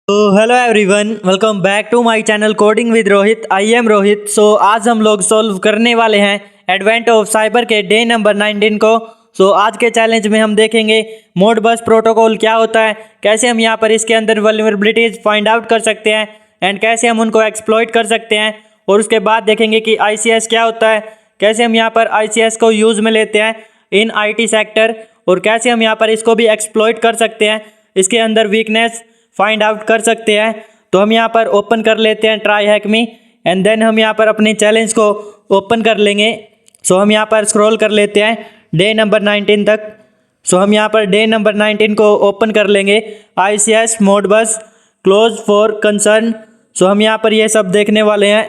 तो hello everyone, welcome back to my channel coding with Rohit. I am Rohit. आज हम लोग सॉल्व करने वाले हैं एडवेंट ऑफ साइबर के डे नंबर 19 को। आज के चैलेंज में हम देखेंगे मोडबस प्रोटोकॉल क्या होता है, कैसे हम यहाँ पर इसके अंदर वल्नरेबिलिटीज फाइंड आउट कर सकते हैं एंड कैसे हम उनको एक्सप्लॉइट कर सकते हैं। और उसके बाद देखेंगे कि ICS क्या होता है, कैसे हम यहाँ पर ICS को यूज़ में लेते हैं इन IT सेक्टर, और कैसे हम यहाँ पर इसको भी एक्सप्लॉइट कर सकते हैं, इसके अंदर वीकनेस फाइंड आउट कर सकते हैं। तो हम यहाँ पर ओपन कर लेते हैं try hack me and then हम यहाँ पर अपने चैलेंज को ओपन कर लेंगे। हम यहाँ पर स्क्रॉल कर लेते हैं डे नंबर 19 तक। हम यहाँ पर डे नंबर 19 को ओपन कर लेंगे। ICS Modbus Claus for concern. हम यहाँ पर ये सब देखने वाले हैं,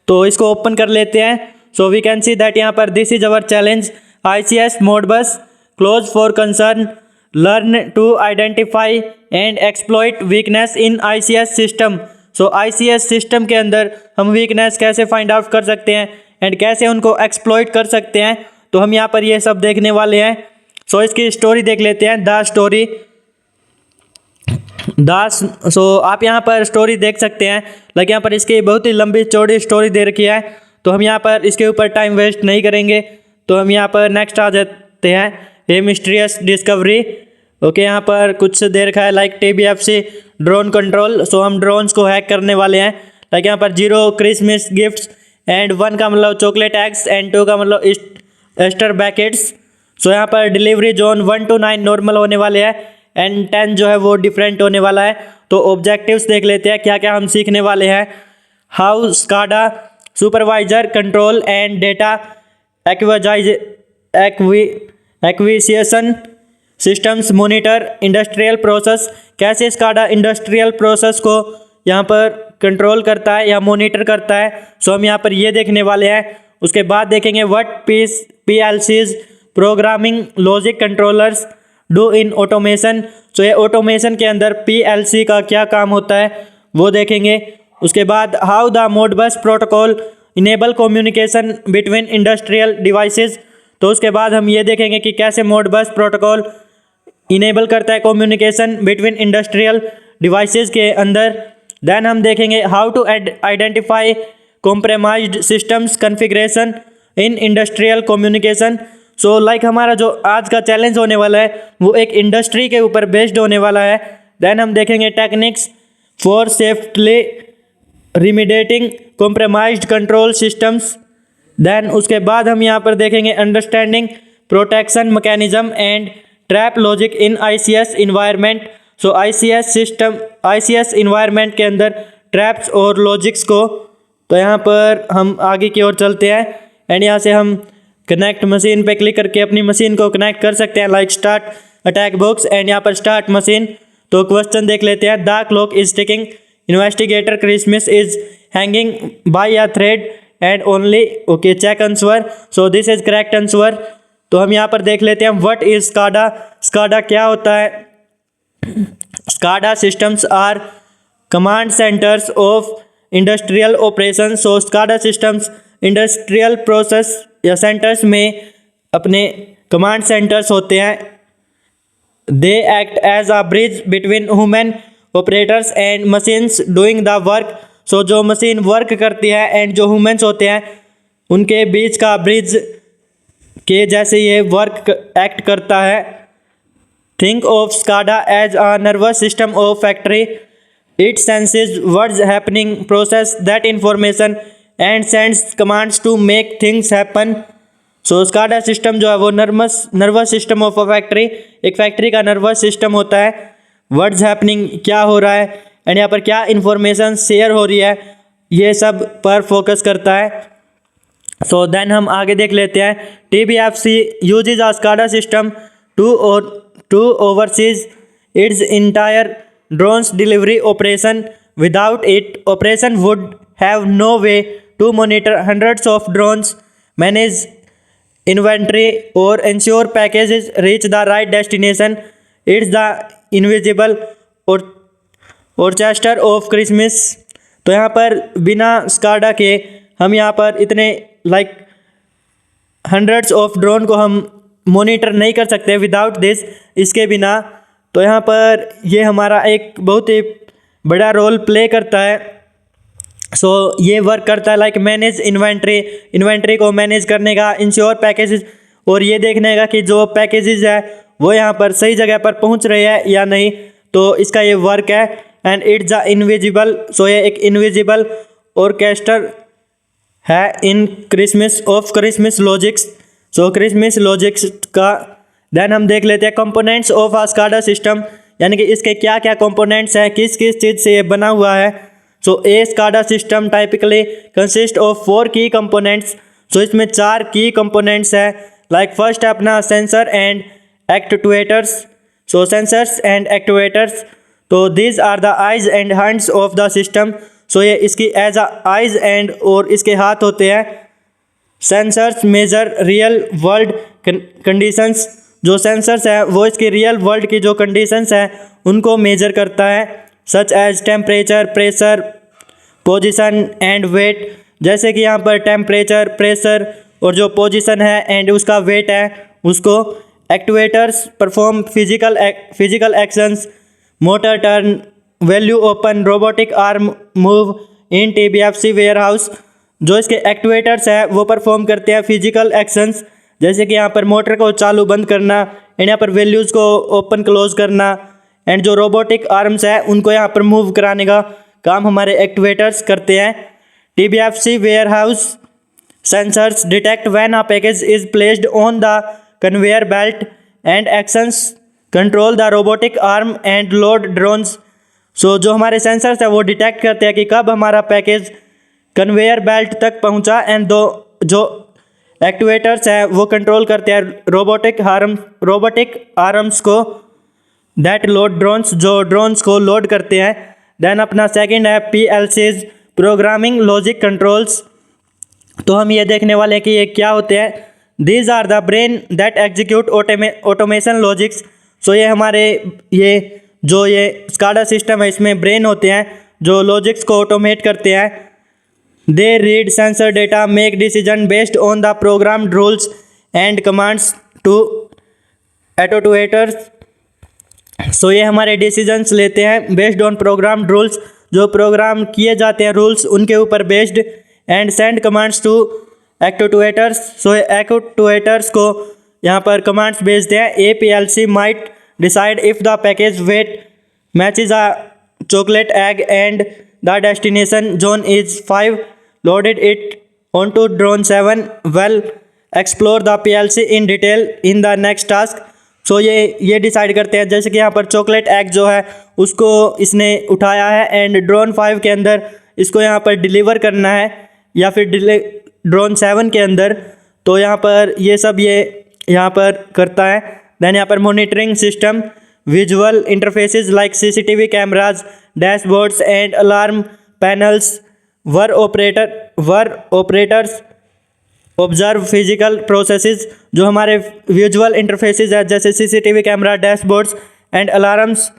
तो इसको ओपन कर लेते हैं। वी कैन सी दैट यहाँ पर this is our challenge ICS Modbus Claus for concern, learn to identify and exploit weakness in ICS system. ICS system के अंदर हम वीकनेस कैसे फाइंड आउट कर सकते हैं एंड कैसे उनको एक्सप्लॉइट कर सकते हैं, तो हम यहाँ पर ये सब देखने वाले हैं। इसकी स्टोरी देख लेते हैं, द स्टोरी दास। आप यहाँ पर स्टोरी देख सकते हैं, लाइक यहाँ पर इसकी बहुत ही लंबी चौड़ी स्टोरी दे रखी है। तो हम यहाँ पर इसके ऊपर टाइम वेस्ट नहीं करेंगे, तो हम यहाँ पर नेक्स्ट आ जाते हैं। ए मिस्टीरियस डिस्कवरी। ओके, यहाँ पर कुछ दे रखा है लाइक TBFC ड्रोन कंट्रोल। हम ड्रोन्स को हैक करने वाले हैं। लाइक यहाँ पर 0 क्रिसमस गिफ्ट्स एंड 1 का मतलब चॉकलेट एग्स एंड 2 का मतलब एस्टर बैकेट्स। यहाँ पर डिलीवरी जोन 1 to 9 नॉर्मल होने वाले हैं एंड 10 जो है वो डिफरेंट होने वाला है। तो ऑब्जेक्टिव्स देख लेते हैं क्या क्या हम सीखने वाले हैं। How SCADA supervisor control and data acquisition systems monitor industrial process. कैसे स्काडा इंडस्ट्रियल प्रोसेस को यहाँ पर कंट्रोल करता है या मोनिटर करता है, हम यहाँ पर ये देखने वाले हैं। उसके बाद देखेंगे what PLCs programming logic controllers do in automation. ये ऑटोमेशन के अंदर PLC का क्या काम होता है वो देखेंगे। उसके बाद how the Modbus protocol enable communication between industrial devices. तो उसके बाद हम ये देखेंगे कि कैसे मोडबस प्रोटोकॉल इनेबल करता है कम्युनिकेशन बिटवीन इंडस्ट्रियल डिवाइसेस के अंदर। देन हम देखेंगे how to identify compromised systems configuration in industrial communication. Like हमारा जो आज का चैलेंज होने वाला है वो एक इंडस्ट्री के ऊपर बेस्ड होने वाला है। देन हम देखेंगे techniques for safely remediating compromised control systems. Then उसके बाद हम यहाँ पर देखेंगे understanding protection mechanism and trap logic in ICS environment. ICS environment के अंदर ट्रैप्स और लॉजिक्स को, तो यहाँ पर हम आगे की ओर चलते हैं एंड यहाँ से हम कनेक्ट मशीन पे क्लिक करके अपनी मशीन को कनेक्ट कर सकते हैं, like start attack box and यहाँ पर स्टार्ट मशीन। तो क्वेश्चन देख लेते हैं। The clock is ticking, investigator Christmas is hanging by a thread and only okay check answer. This is correct answer. तो हम यहाँ पर देख लेते हैं व्हाट इज स्काडा। स्काडा क्या होता है? SCADA systems are command centres of industrial operation. SCADA systems industrial process या सेंटर्स में अपने कमांड सेंटर्स होते हैं। They act as a bridge between human operators and machines doing the work. जो machine work करती है एंड जो humans होते हैं उनके बीच का ब्रिज के जैसे ये वर्क एक्ट करता है। Think of SCADA as a nervous system of factory. It senses what's happening, process that information and sends commands to make things happen. SCADA system जो है वो nervous system of a factory, एक factory का nervous system होता है। What's happening, क्या हो रहा है, एंड यहाँ पर क्या इंफॉर्मेशन शेयर हो रही है, ये सब पर फोकस करता है। देन हम आगे देख लेते हैं। TBFC uses a SCADA system to oversees its entire drones delivery operation. Without it, operation would have no way to monitor hundreds of drones, manage inventory, or ensure packages reach the right destination. It's the invisible orchestra of Christmas. तो यहाँ पर बिना SCADA के हम यहाँ पर इतने like hundreds of drone को हम मॉनिटर नहीं कर सकते विदाउट दिस, इसके बिना। तो यहाँ पर ये हमारा एक बहुत ही बड़ा रोल प्ले करता है। सो ये वर्क करता है लाइक मैनेज इन्वेंट्री को मैनेज करने का, इंश्योर पैकेजेस, और ये देखने का कि जो पैकेजेस है वो यहाँ पर सही जगह पर पहुँच रहे हैं या नहीं। तो इसका ये वर्क है। And it's a invisible, so ये एक इनविजिबल ऑर्केस्ट्रा है in Christmas logics. So Christmas logics का देन हम देख लेते हैं components of a SCADA system, यानी कि इसके क्या क्या कंपोनेंट्स हैं, किस किस चीज़ से ये बना हुआ है। So a SCADA system typically consist of 4 key components. सो इसमें 4 की कंपोनेंट्स है। लाइक फर्स्ट है अपना sensor and actuators. So sensors and actuators, तो these are the eyes and hands of the system. So ये इसकी एज अ आइज एंड और इसके हाथ होते हैं। Sensors measure real world conditions, जो सेंसर्स है वो इसकी रियल वर्ल्ड की जो कंडीशंस है उनको मेजर करता है, such as temperature, pressure, position and weight. जैसे कि यहाँ पर टेम्परेचर, प्रेशर और जो पोजीशन है एंड उसका वेट है उसको। Actuators perform physical actions, motor turn, value open, robotic arm move in TBFC warehouse. जो इसके एक्चुएटर्स है वो परफॉर्म करते हैं फिजिकल एक्शंस, जैसे कि यहाँ पर मोटर को चालू बंद करना एंड यहाँ पर वैल्यूज़ को ओपन क्लोज करना। एंड जो रोबोटिक आर्म्स है उनको यहाँ पर मूव कराने का काम हमारे एक्चुएटर्स करते हैं। TBFC warehouse sensors detect when a package is placed on the conveyor belt and actions control the robotic arm and load drones. So जो हमारे सेंसर्स है वो डिटेक्ट करते हैं कि कब हमारा पैकेज कन्वेयर बेल्ट तक पहुंचा, एंड जो एक्चुएटर्स है वो कंट्रोल करते हैं रोबोटिक आर्म्स को, दैट लोड ड्रोन्स, जो ड्रोन्स को लोड करते हैं। देन अपना सेकंड है PLCs प्रोग्रामिंग लॉजिक कंट्रोल्स। तो हम ये देखने वाले हैं कि ये क्या होते हैं। These are the brain that execute automation logics. So ये हमारे ये स्काडा सिस्टम है इसमें ब्रेन होते हैं जो लॉजिक्स को ऑटोमेट करते हैं। They read sensor data, make decision based on the programmed rules and commands to actuators. So ये हमारे डिसीजंस लेते हैं बेस्ड ऑन प्रोग्राम्ड रूल्स, जो प्रोग्राम किए जाते हैं रूल्स उनके ऊपर based, and send commands to actuators. So actuators को यहाँ पर कमांड्स भेजते हैं। A PLC might decide if the package weight matches a chocolate egg and the destination zone is 5, loaded it onto drone 7, well explore the PLC in detail in the next task। सो ये decide करते हैं, जैसे कि यहाँ पर chocolate egg जो है उसको इसने उठाया है एंड ड्रोन 5 के अंदर इसको यहाँ पर डिलीवर करना है, या फिर ड्रोन 7 के अंदर। तो यहाँ पर ये सब ये यहाँ पर करता है। देन यहाँ पर monitoring system visual interfaces like CCTV cameras, dashboards and alarm panels were operators observe physical processes. जो हमारे विजुअल इंटरफेसेस है जैसे CCTV camera, dashboards and alarms,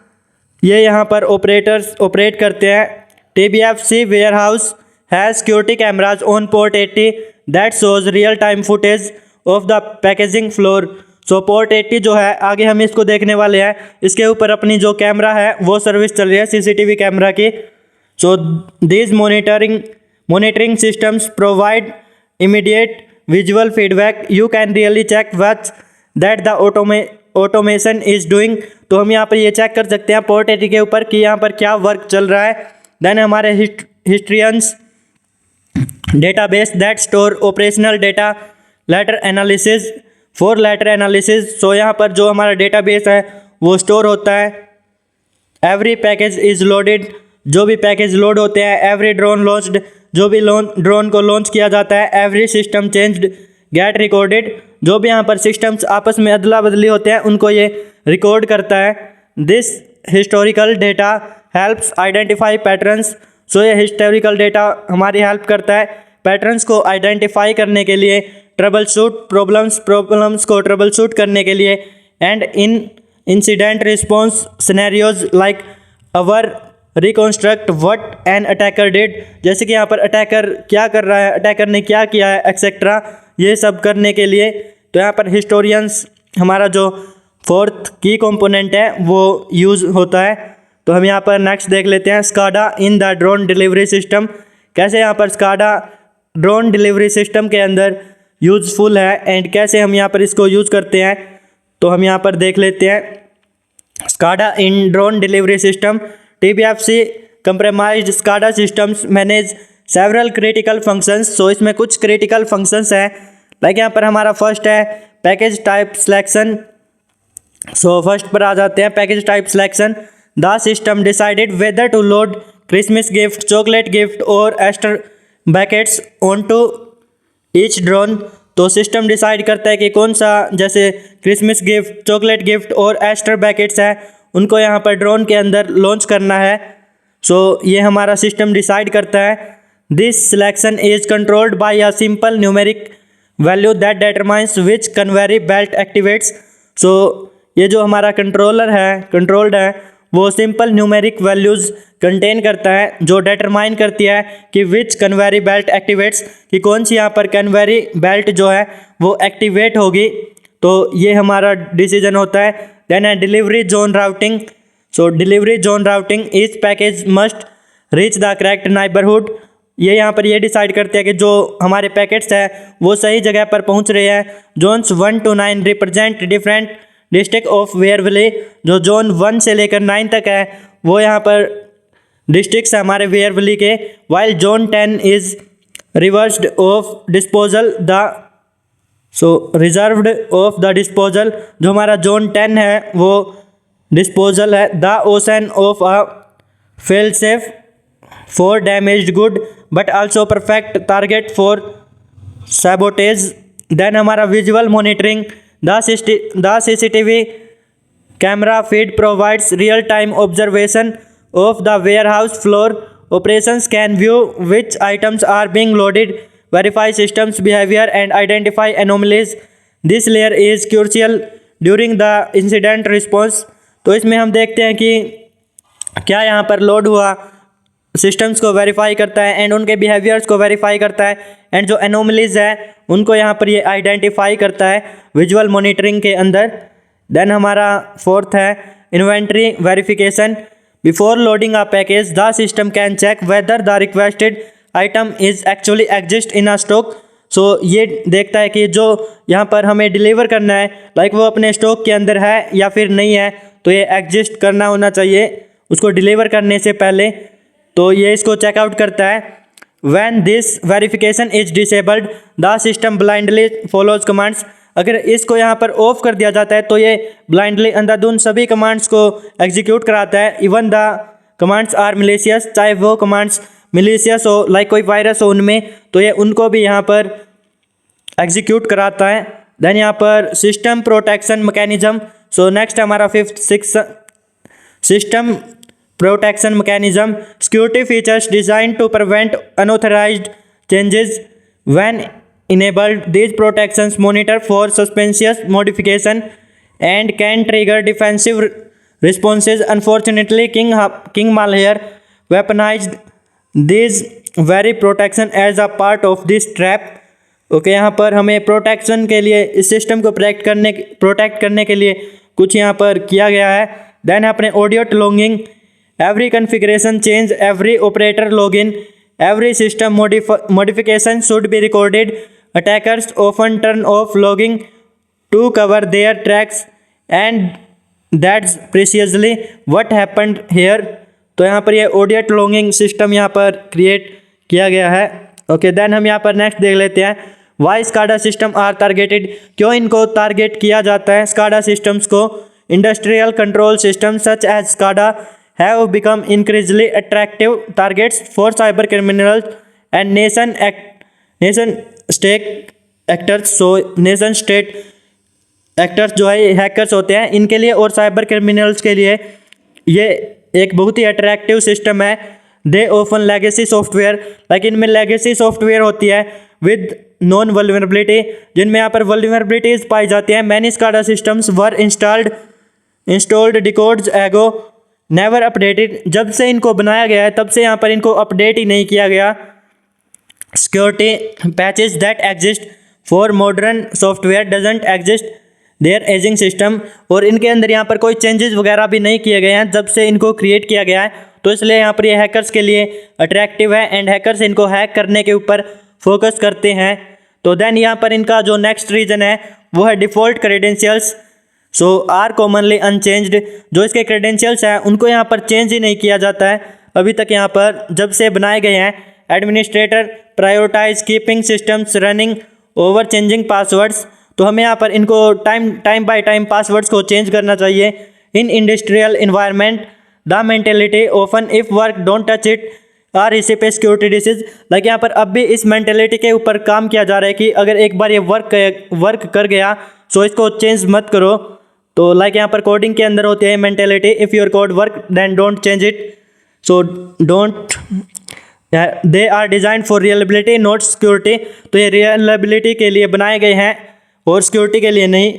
ये यहाँ पर ऑपरेटर्स ऑपरेट करते हैं। TBFC warehouse has security cameras on port 80 that shows real time footage of the packaging floor. So port 80 जो है आगे हम इसको देखने वाले हैं, इसके ऊपर अपनी जो कैमरा है वो सर्विस चल रही है CCTV कैमरा की। So these monitoring systems provide immediate visual feedback, you can really check what that the automation is doing। तो हम यहाँ पर ये चेक कर सकते हैं पोर्ट 80 के ऊपर कि यहाँ पर क्या वर्क चल रहा है। देन हमारे historians database that store operational data, later analysis for later analysis. So यहाँ पर जो हमारा डेटाबेस है वो स्टोर होता है। एवरी पैकेज इज लोडेड, जो भी पैकेज लोड होते हैं। एवरी ड्रोन लॉन्च्ड, जो भी ड्रोन को लॉन्च किया जाता है। Every system changed get recorded, जो भी यहाँ पर सिस्टम्स आपस में अदला बदली होते हैं उनको ये रिकॉर्ड करता है। This historical data helps identify patterns. So ये हिस्टोरिकल डेटा हमारी हेल्प करता है पैटर्न्स को आइडेंटिफाई करने के लिए, ट्रबल शूट प्रॉब्लम्स को ट्रबल शूट करने के लिए, and in incident response scenarios like our reconstruct what an attacker did. जैसे कि यहाँ पर अटैकर क्या कर रहा है, अटैकर ने क्या किया है, एक्सेट्रा, ये सब करने के लिए। तो यहाँ पर हिस्टोरियंस हमारा जो 4th की कंपोनेंट है वो यूज़ होता है। तो हम यहाँ पर नेक्स्ट देख लेते हैं SCADA in the drone delivery system. कैसे यहाँ पर स्काडा ड्रोन डिलीवरी सिस्टम के अंदर यूजफुल है एंड कैसे हम यहाँ पर इसको यूज़ करते हैं, तो हम यहाँ पर देख लेते हैं। SCADA in drone delivery system TBFC compromised SCADA systems manage several critical functions. So इसमें कुछ क्रिटिकल फंक्शंस हैं, लाइक यहाँ पर हमारा फर्स्ट है package type selection. So first पर आ जाते हैं package type selection. The system decided whether to load Christmas gift, chocolate gift और Easter packets on to each drone. तो सिस्टम डिसाइड करता है कि कौन सा, जैसे क्रिसमस गिफ्ट, चॉकलेट गिफ्ट और एस्टर पैकेट्स है, उनको यहाँ पर ड्रोन के अंदर लॉन्च करना है। सो ये हमारा सिस्टम डिसाइड करता है। This selection is controlled by a simple numeric value that determines which conveyor belt activates. So ये जो हमारा कंट्रोल्ड है वो सिंपल न्यूमेरिक वैल्यूज़ कंटेन करता है जो डिटरमाइन करती है कि विच कन्वेरी बेल्ट एक्टिवेट्स, कि कौन सी यहाँ पर कन्वेरी बेल्ट जो है वो एक्टिवेट होगी। तो ये हमारा डिसीजन होता है। देन है delivery zone routing. So delivery zone routing is package must reach the correct neighbourhood. ये यहाँ पर ये डिसाइड करते हैं कि जो हमारे पैकेट्स है वो सही जगह पर पहुँच रहे हैं। Zones 1 to 9 represent different district of Wareville. जो जोन 1 से लेकर 9 तक है वो यहाँ पर डिस्ट्रिक्ट्स है हमारे वेयरविली के। While zone 10 is reversed of disposal the reserved of the disposal. जो हमारा जोन 10 है वो डिस्पोजल है। The ocean of a fail safe for damaged good but also perfect target for sabotage. Then हमारा visual monitoring. The CCTV camera feed provides real time observation of the warehouse floor operations can view which items are being loaded, verify systems behavior and identify anomalies. This layer is crucial during the incident response. तो इसमें हम देखते हैं कि क्या यहाँ पर load हुआ, सिस्टम्स को वेरीफाई करता है एंड उनके बिहेवियर्स को वेरीफाई करता है एंड जो एनोमलीज है उनको यहाँ पर ये आइडेंटिफाई करता है विजुअल मॉनिटरिंग के अंदर। देन हमारा फोर्थ है inventory verification. Before loading a package the system can check whether the requested item is actually exist in a stock. So ये देखता है कि जो यहाँ पर हमें डिलीवर करना है लाइक वो अपने स्टॉक के अंदर है या फिर नहीं है, तो ये एग्जिस्ट करना होना चाहिए उसको डिलीवर करने से पहले। तो ये इसको चेकआउट करता है। When this verification is disabled the system blindly follows commands. अगर इसको यहाँ पर ऑफ कर दिया जाता है तो ये ब्लाइंडली अंधाधुंध सभी कमांड्स को एग्जीक्यूट कराता है। इवन द कमांड्स आर मिलीशियस, चाहे वो कमांड्स मिलीशियस हो लाइक कोई वायरस हो उनमें, तो ये उनको भी यहाँ पर एग्जीक्यूट कराता है। देन यहाँ पर system protection mechanism. So next हमारा fifth system protection mechanism. Security features design to prevent unauthorised changes when enabled. These protections monitor for suspicious modification and can trigger defensive responses. Unfortunately, King malware weaponized these very protection as a part of this trap. Okay यहाँ पर हमें protection के लिए इस system को protect करने के लिए कुछ यहाँ पर किया गया है। देन अपने audio logging. Every configuration change, every operator login, every system modification should be recorded. Attackers often turn off logging to cover their tracks and that's precisely what happened here. तो यहाँ पर ये ऑडियो लॉगिंग सिस्टम यहाँ पर create किया गया है। Okay then हम यहाँ पर नेक्स्ट देख लेते हैं। Why SCADA system are targeted. क्यों इनको टारगेट किया जाता है स्काडा सिस्टम्स को? Industrial control system such as SCADA have become increasingly attractive targets for cyber criminals and nation state actors. So nation state actors जो है हैकर्स होते हैं इनके लिए और साइबर क्रिमिनल्स के लिए ये एक बहुत ही अट्रैक्टिव सिस्टम है। दे ऑफन लेगेसी सॉफ्टवेयर, लेकिन इनमें लेगेसी सॉफ्टवेयर होती है विद नॉन वल्नरेबिलिटी, जिनमें यहाँ पर वल्नरेबिलिटीज पाई जाती हैं। मैनी स्काडा सिस्टम्स वर इंस्टॉल्ड डिकोड्स एगो नेवर अपडेटेड। जब से इनको बनाया गया है तब से यहाँ पर इनको अपडेट ही नहीं किया गया। Security patches that exist for modern software doesn't exist their ageing system, और इनके अंदर यहाँ पर कोई चेंजेस वगैरह भी नहीं किए गए हैं जब से इनको क्रिएट किया गया है, तो इसलिए यहाँ पर ये हैकर्स के लिए अट्रैक्टिव है एंड हैकर्स इनको हैक करने के ऊपर फोकस करते हैं। तो देन यहाँ पर इनका जो नेक्स्ट रीजन है वो है default credentials so are commonly unchanged. जो इसके क्रेडेंशियल्स हैं उनको यहाँ पर चेंज ही नहीं किया जाता है अभी तक यहाँ पर जब से बनाए गए हैं। Administrator prioritise keeping systems running over changing passwords, तो हमें यहाँ पर इनको टाइम बाय टाइम पासवर्ड्स को चेंज करना चाहिए। In industrial environment the mentality often if work don't touch it are recipe a security disease, like यहाँ पर अब भी इस मेंटेलिटी के ऊपर काम किया जा रहा है कि अगर एक बार ये वर्क कर गया सो इसको चेंज मत करो। तो लाइक यहाँ पर कोडिंग के अंदर होती है mentality, if your code work then don't change it, so don't, they are design for reliability not security. तो ये रियलेबिलिटी के लिए बनाए गए हैं और सिक्योरिटी के लिए नहीं,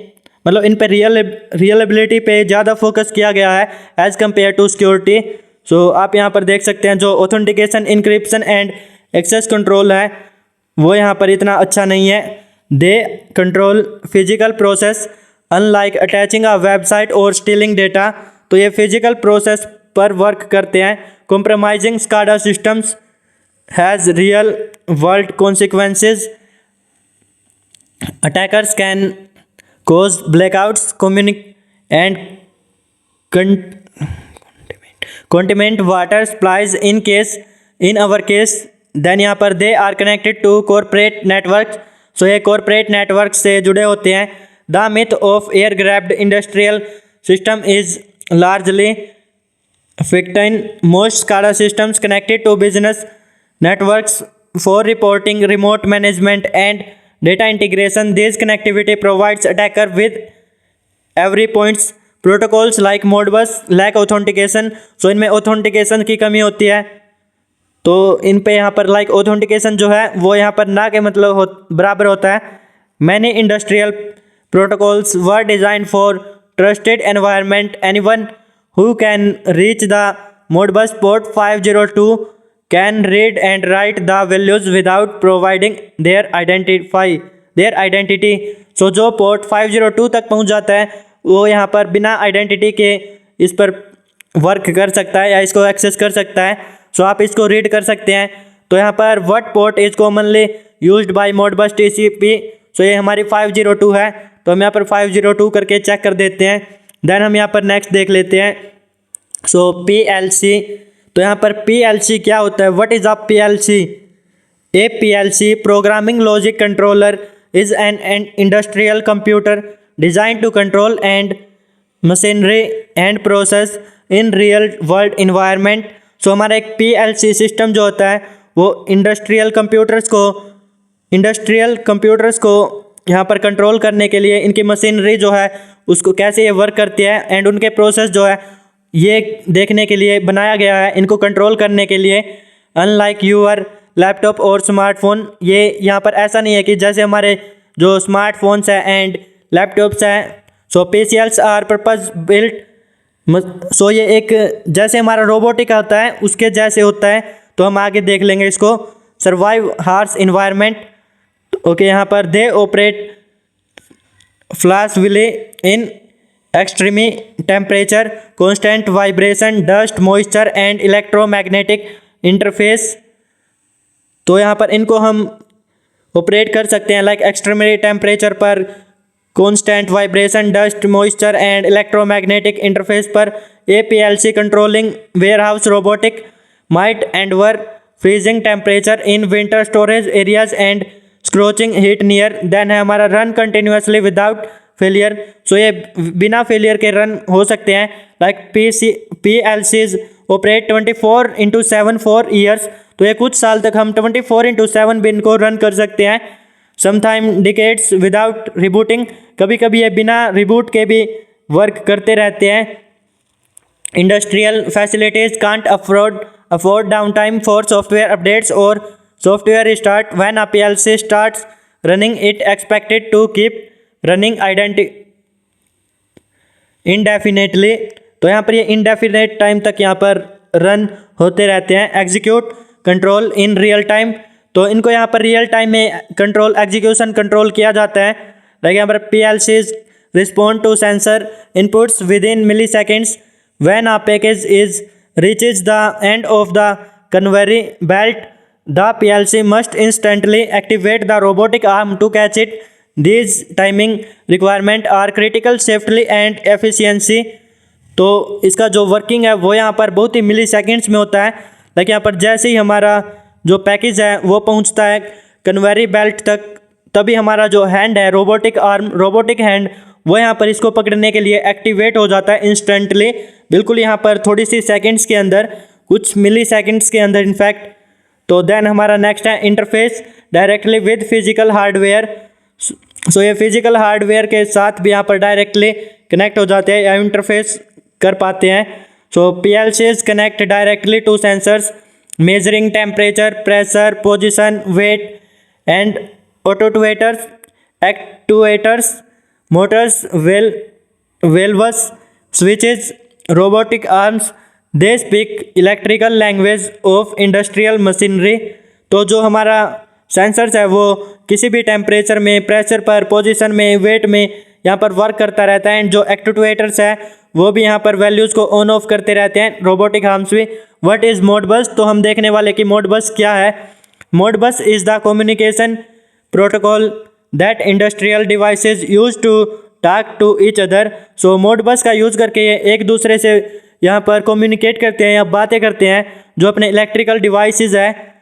मतलब इन पर रियलेबिलिटी पे ज़्यादा फोकस किया गया है as compare to security. So आप यहाँ पर देख सकते हैं जो authentication encryption and access control है वो यहाँ पर इतना अच्छा नहीं है। They control physical process unlike attacking a website और स्टीलिंग डेटा, तो ये फिजिकल प्रोसेस पर वर्क करते हैं। Compromising SCADA systems has real world consequences, attackers can cause blackouts and contaminate water supplies in our case then यहाँ पर they are connected to corporate networks, so ये corporate network से जुड़े होते हैं। The myth of air grabbed industrial system is largely fictitious, most SCADA systems connected to business networks for reporting, remote management and data integration. This connectivity provides attacker with every points protocols like Modbus lack authentication, so इनमें authentication की कमी होती है, तो इन पे यहाँ पर like authentication जो है वो यहाँ पर ना के मतलब बराबर होता है। Many industrial protocols were design for trusted environment, anyone who can reach the Modbus port 502 can read and write the values without providing their identity। सो जो पोर्ट 502 तक पहुंच जाता है वो यहाँ पर बिना आइडेंटिटी के इस पर वर्क कर सकता है या इसको एक्सेस कर सकता है। सो आप इसको रीड कर सकते हैं। तो यहाँ पर what port is commonly used by Modbus TCP, सो ये हमारी 502 है, तो हम यहाँ पर 502 करके चेक कर देते हैं। देन हम यहाँ पर नेक्स्ट देख लेते हैं। सो PLC, तो यहाँ पर PLC क्या होता है, what is a PLC? A PLC programming logic controller is an industrial computer design to control and machinery and process in real world environment. So हमारा एक PLC सिस्टम जो होता है वो इंडस्ट्रियल कंप्यूटर्स को यहाँ पर कंट्रोल करने के लिए इनकी मशीनरी जो है उसको कैसे ये वर्क करती है एंड उनके प्रोसेस जो है ये देखने के लिए बनाया गया है, इनको कंट्रोल करने के लिए। अनलाइक यूर लैपटॉप और स्मार्टफोन, ये यहाँ पर ऐसा नहीं है कि जैसे हमारे जो स्मार्टफोन्स हैं एंड लैपटॉप्स हैं, सो PCLs आर पर्पज बिल्ट, सो ये एक जैसे हमारा रोबोटिक होता है उसके जैसे होता है। तो हम आगे देख लेंगे इसको। सर्वाइव हार्श इन्वायरमेंट, ओके, यहाँ पर they operate flawlessly in extremely temperature, constant vibration, dust, moisture and electromagnetic interface. तो यहाँ पर इनको हम ऑपरेट कर सकते हैं लाइक एक्सट्रीमी टेम्परेचर पर, constant vibration, dust, moisture and electromagnetic interface पर। A PLC controlling warehouse robotic might endure freezing temperature in winter storage areas and scorching heat near. Then है हमारा run continuously without failure, so ये बिना failure के run हो सकते हैं। Like PLCs operate 24/7 for years, तो ये कुछ साल तक हम 24/7 भी इनको रन कर सकते हैं। समटाइम डिकेड्स विदाउट रिबूटिंग, कभी कभी ये बिना रिबूट के भी वर्क करते रहते हैं। Industrial facilities can't afford down time for software updates और software restart when a PLC starts running it expected to keep running indefinitely, तो यहाँ पर ये इंडेफिनेट टाइम तक यहाँ पर रन होते रहते हैं। Execute control in real time, तो इनको यहाँ पर रियल टाइम में एग्जीक्यूशन कंट्रोल किया जाता है। लाइक यहाँ पर PLCs respond to sensor inputs within milliseconds. When a package is reaches the end of the conveyor belt, the PLC must instantly activate the robotic arm to catch it. These timing requirements are critical safety and efficiency. तो इसका जो working है वो यहाँ पर बहुत ही मिली seconds में होता है। लेकिन यहाँ पर जैसे ही हमारा जो पैकेज है वो पहुँचता है कन्वेयर बेल्ट तक, तभी हमारा जो हैंड है रोबोटिक आर्म, रोबोटिक हैंड, वो यहाँ पर इसको पकड़ने के लिए एक्टिवेट हो जाता है इंस्टेंटली, बिल्कुल यहाँ पर थोड़ी सी सेकेंड्स के अंदर, कुछ मिली सेकेंड्स के अंदर इनफैक्ट। तो देन हमारा नेक्स्ट है interface directly with physical hardware. So ये फिजिकल हार्डवेयर के साथ भी यहाँ पर डायरेक्टली कनेक्ट हो जाते हैं या इंटरफेस कर पाते हैं। So PLCs connect directly to sensors measuring temperature, pressure, position, weight and actuators, actuators, motors, valves, switches, robotic arms. They speak electrical language of industrial machinery. तो जो हमारा सेंसर्स है वो किसी भी टेम्परेचर में, प्रेशर पर, पोजीशन में, वेट में यहाँ पर वर्क करता रहता है। एंड जो एक्टुएटर्स है वो भी यहाँ पर वैल्यूज़ को ऑन ऑफ करते रहते हैं, रोबोटिक आर्म्स भी। What is Modbus? तो हम देखने वाले कि मोडबस क्या है। Modbus is the communication protocol that industrial devices use to talk to each other. So Modbus का यूज़ करके ये एक दूसरे से यहाँ पर कम्युनिकेट करते हैं या बातें करते हैं जो अपने इलेक्ट्रिकल डिवाइसेज है।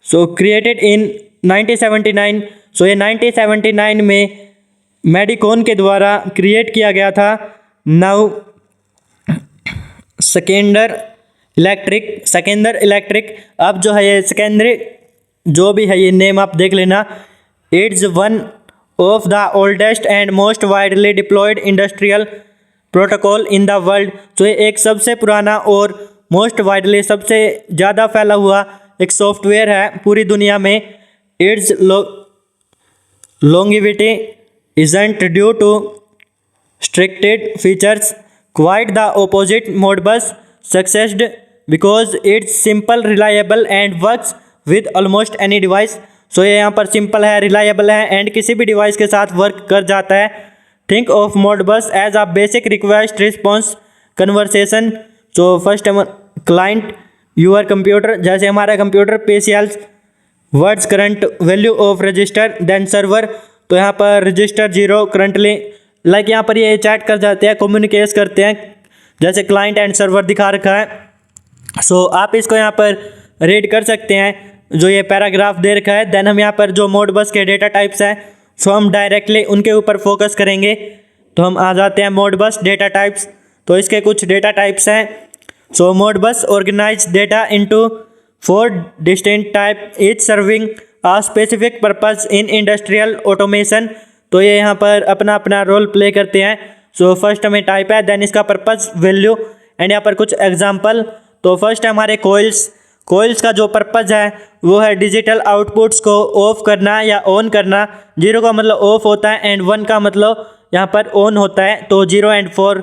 सो क्रिएटेड इन 1979। सो ये 1979 में मेडिकोन के द्वारा क्रिएट किया गया था। नाउ सेकेंडर इलेक्ट्रिक, अब जो है ये सेकेंडरी जो भी है ये नेम आप देख लेना। It's one of the oldest and most widely deployed industrial protocol in the world. तो ये एक सबसे पुराना और मोस्ट वाइडली, सबसे ज़्यादा फैला हुआ एक सॉफ्टवेयर है पूरी दुनिया में। It's longevity isn't due to restricted features. Quite the opposite. Modbus succeeded because it's simple, reliable and works with almost any device. So ये यहाँ पर सिंपल है, रिलायबल है एंड किसी भी डिवाइस के साथ वर्क कर जाता है। Think of Modbus as a basic request response conversation. So first client your computer, जैसे हमारा computer, PCLs, words current value of register, then server. तो यहाँ पर रजिस्टर 0 करंटली, लाइक यहाँ पर ये चैट कर जाते हैं, कम्युनिकेट करते हैं, जैसे क्लाइंट एंड सर्वर दिखा रखा है। सो आप इसको यहाँ पर रीड कर सकते हैं जो ये पैराग्राफ दे रखा है। देन हम यहाँ पर जो मोडबस के डेटा टाइप्स हैं सो हम डायरेक्टली उनके ऊपर फोकस करेंगे। तो हम आ जाते हैं मोडबस डेटा टाइप्स। तो इसके कुछ डेटा टाइप्स हैं। So Modbus organise data into 4 distinct type, each serving a specific purpose in industrial automation। तो ये यहाँ पर अपना अपना रोल प्ले करते हैं। सो फर्स्ट हमें टाइप है, देन इसका पर्पस, वैल्यू एंड यहाँ पर कुछ एग्जांपल। तो फर्स्ट है हमारे कोइल्स का जो पर्पस है वो है डिजिटल आउटपुट्स को ऑफ करना या ऑन करना। 0 का मतलब ऑफ होता है एंड 1 का मतलब यहाँ पर ऑन होता है। तो 0 एंड 1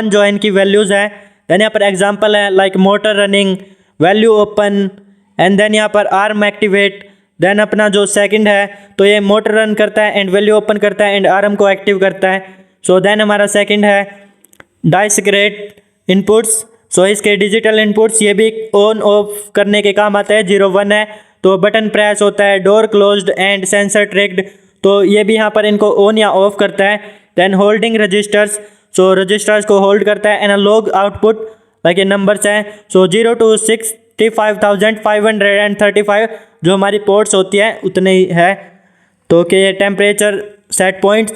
जो है इनकी वैल्यूज़ है। देन यहाँ पर एग्जाम्पल है like motor running, value open and then यहाँ पर आर्म एक्टिवेट। देन अपना जो सेकंड है तो ये मोटर रन करता है एंड वैल्यू ओपन करता है एंड आर्म को एक्टिव करता है। सो देन हमारा सेकंड है डाइस्क्रीट इनपुट्स। सो इसके डिजिटल इनपुट्स ये भी ऑन ऑफ करने के काम आता है। 0 1 है तो बटन प्रेस होता है, door closed end sensor triggered. तो ये भी यहाँ पर इनको ऑन या ऑफ करता है। देन होल्डिंग रजिस्टर्स, सो रजिस्टर्स को होल्ड करता है। एनालॉग आउटपुट लाइक ये नंबर्स हैं। सो 0 to 65,535 जो हमारी पोर्ट्स होती है उतने ही है। तो कि ये टेम्परेचर सेट पॉइंट्स,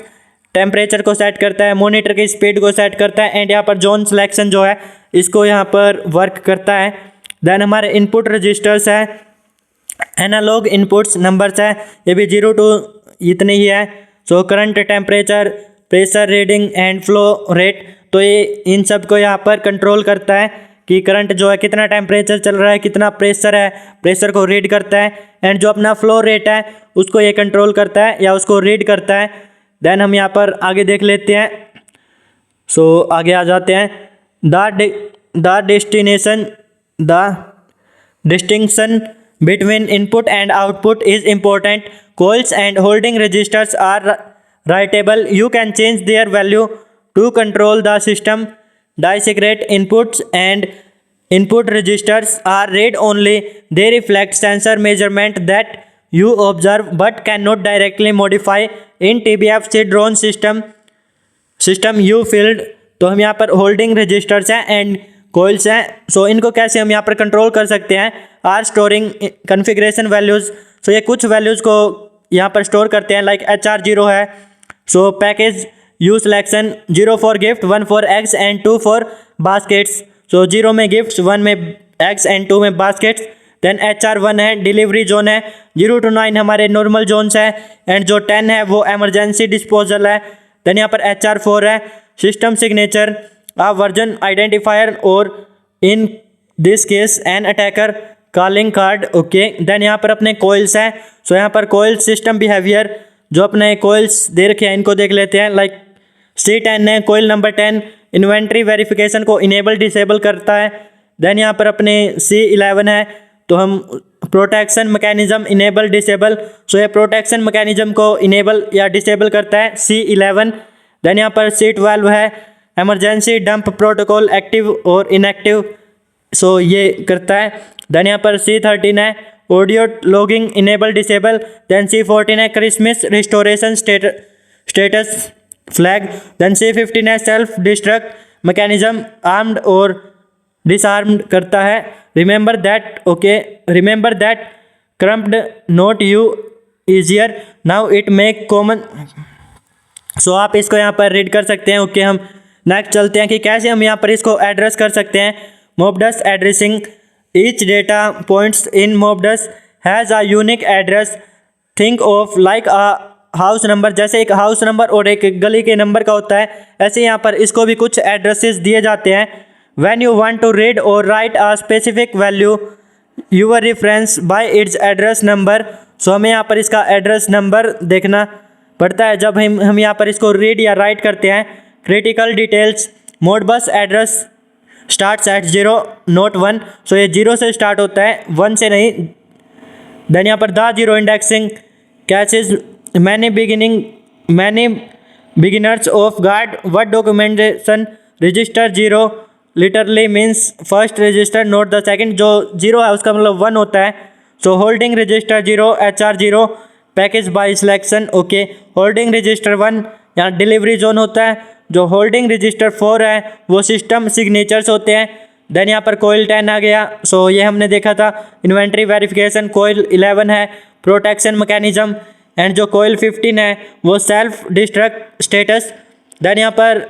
टेम्परेचर को सेट करता है, मॉनिटर की स्पीड को सेट करता है एंड यहाँ पर जोन सिलेक्शन जो है इसको यहाँ पर वर्क करता है। देन हमारे इनपुट रजिस्टर्स है, एनालॉग इनपुट्स नंबर्स है, ये भी 0 to इतने ही है। So current, temperature, pressure reading and flow rate. तो ये इन सब को यहाँ पर कंट्रोल करता है कि करंट जो है कितना टेम्परेचर चल रहा है, कितना प्रेशर है, प्रेशर को रीड करता है एंड जो अपना फ्लो रेट है उसको ये कंट्रोल करता है या उसको रीड करता है। देन हम यहाँ पर आगे देख लेते हैं। सो आगे आ जाते हैं। The distinction between input and output is important. Coils and holding registers are writable. You can change their value to control the system. Discrete inputs and input registers are read only. They reflect sensor measurement that you observe but cannot directly modify. In TBF से drone system you field, तो हम यहाँ पर holding registers हैं and coils हैं. सो इनको कैसे हम यहाँ पर कंट्रोल कर सकते हैं. Are storing configuration values. So ये कुछ वैल्यूज़ को यहाँ पर स्टोर करते हैं, लाइक HR0 है. So package you selection 0 for gift, 1 for eggs and 2 for baskets. So 0 में गिफ्ट्स, 1 में एग्स एंड 2 में बास्केट्स. देन HR1 है डिलीवरी जोन है. 0 to 9 हमारे नॉर्मल जोन्स है एंड जो 10 है वो एमरजेंसी डिस्पोजल है. देन यहाँ पर HR4 है system signature, a version identifier or in this case an attacker calling card. Okay then यहाँ पर अपने कोइल्स हैं. सो यहाँ पर कोइल सिस्टम बिहेवियर, जो अपने कोइल्स दे रखे हैं इनको देख लेते हैं. लाइक C10 है कोइल नंबर 10 इन्वेंट्री वेरिफिकेशन को इनेबल डिसेबल करता है. देन यहाँ पर अपने C11 है, तो हम protection mechanism enable disable. So ये प्रोटेक्शन मैकेनिज्म को इनेबल या डिसेबल करता है C11. देन यहाँ पर C12 है एमरजेंसी डंप प्रोटोकॉल एक्टिव और इनएक्टिव. सो ये करता है. देन यहाँ पर C13 है audio logging enable disable. Then C14 है Christmas restoration status flag. Then C15 है सेल्फ डिस्ट्रक्ट मैकेनिज्म आर्म्ड और डिसआर्म्ड करता है. Remember that crumpled note you easier now it make common. सो आप इसको यहाँ पर रीड कर सकते हैं. ओके हम नेक्स्ट चलते हैं कि कैसे हम यहाँ पर इसको एड्रेस कर सकते हैं. Modbus addressing each data points in Modbus has a unique address. Think of like a house number, जैसे एक हाउस नंबर और एक गली के नंबर का होता है, ऐसे यहाँ पर इसको भी कुछ एड्रेसेस दिए जाते हैं. When you want to read और write a specific value your reference by its address number. So हमें यहाँ पर इसका एड्रेस नंबर देखना पड़ता है जब हम यहाँ पर इसको रीड या राइट करते हैं. Critical details Modbus address starts at 0 not 1. सो ये 0 से स्टार्ट होता है 1 से नहीं. देन यहाँ पर the zero indexing catches many beginners off guard what documentation register 0 literally means first register not the second. जो 0 है उसका मतलब 1 होता है. So holding register 0 HR0 package by selection. Okay holding register 1 यहाँ डिलीवरी जोन होता है. जो होल्डिंग रजिस्टर 4 है वो सिस्टम सिग्नेचर्स होते हैं. देन यहाँ पर कोइल 10 आ गया. सो ये हमने देखा था इन्वेंट्री वेरिफिकेशन. कोइल 11 है प्रोटेक्शन मैकेनिज्म एंड जो कोइल 15 है वो सेल्फ डिस्ट्रक्ट स्टेटस. देन यहाँ पर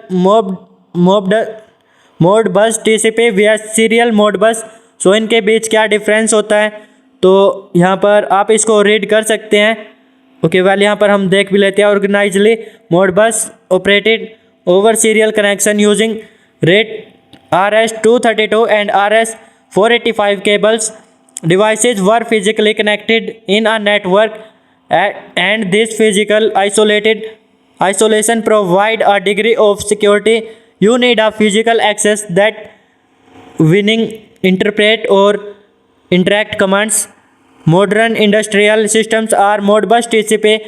मोड बस TCP वी सीरियल मोड बस. सो इनके बीच क्या डिफरेंस होता है, तो यहाँ पर आप इसको रीड कर सकते हैं. ओके वेल यहाँ पर हम देख भी लेते हैं. ऑर्गेनाइजली मोड बस operated over serial connection using rate RS-232 and RS-485 cables. Devices were physically connected in a network and this physical isolation provide a degree of security. You need a physical access that winning interpret or interact commands. Modern industrial systems are Modbus TCP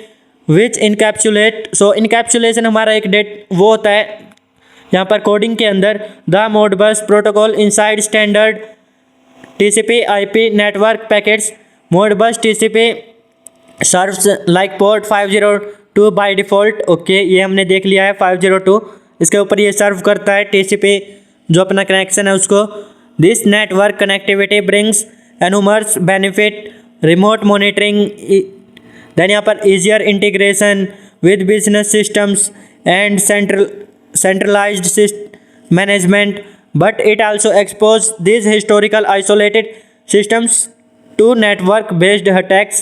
which encapsulate. So encapsulation हमारा एक वो होता है यहाँ पर coding के अंदर. The Modbus protocol inside standard TCP IP network packets. Modbus TCP serves like port 502 by default. Okay ये हमने देख लिया है 502 इसके ऊपर ये सर्व करता है TCP जो अपना कनेक्शन है उसको. This network connectivity brings enormous benefit remote monitoring. Then यहाँ पर easier integration with business systems and centralized management, but it also exposed these historical isolated systems to network based attacks.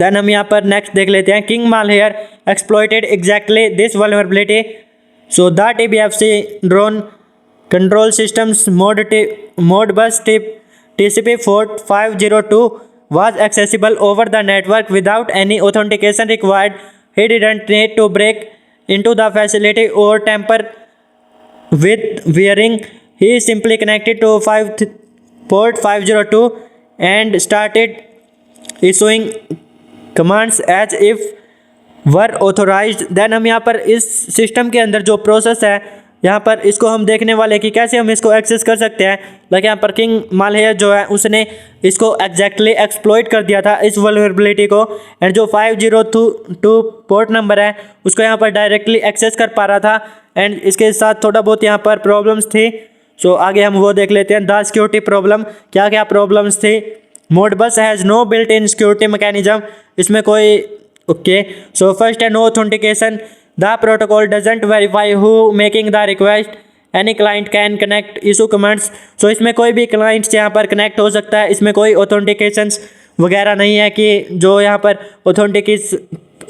Then हम यहाँ पर next देख लेते हैं. King malware exploited exactly this vulnerability. So the TBFC drone control systems Modbus TCP port 502 was accessible over the network without any authentication required. He didn't need to break into the facility or tamper with wiring. He simply connected to port 502 and started issuing commands as if were authorised. Then हम यहाँ पर इस system के अंदर जो process है यहाँ पर इसको हम देखने वाले कि कैसे हम इसको एक्सेस कर सकते हैं। लाइक यहाँ पर किंग मालहेयर जो है उसने इसको एग्जैक्टली एक्सप्लॉइट कर दिया था इस वल्नरेबिलिटी को, एंड जो 502 पोर्ट नंबर है उसको यहाँ पर डायरेक्टली एक्सेस कर पा रहा था, एंड इसके साथ थोड़ा बहुत यहाँ पर प्रॉब्लम्स थी। सो आगे हम वो देख लेते हैं द सिक्योरिटी प्रॉब्लम, क्या क्या प्रॉब्लम्स थी। Modbus has no built in security mechanism, इसमें कोई ओके। सो फर्स्ट है no authentication, the protocol doesn't verify who making the request, any client can connect issue commands. So इसमें कोई भी clients यहाँ पर कनेक्ट हो सकता है, इसमें कोई ऑथेंटिकेशंस वगैरह नहीं है कि जो यहाँ पर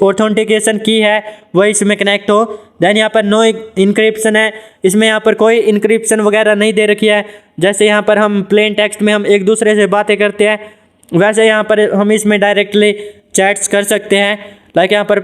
ऑथेंटिकेशन की है वही इसमें कनेक्ट हो। देन यहाँ पर नो इंक्रिप्शन है, इसमें यहाँ पर कोई इंक्रिप्शन वगैरह नहीं दे रखी है। जैसे यहाँ पर हम प्लेन टेक्स्ट में हम एक दूसरे से बातें करते हैं वैसे यहाँ पर हम इसमें डायरेक्टली चैट्स कर सकते हैं। लाइक यहाँ पर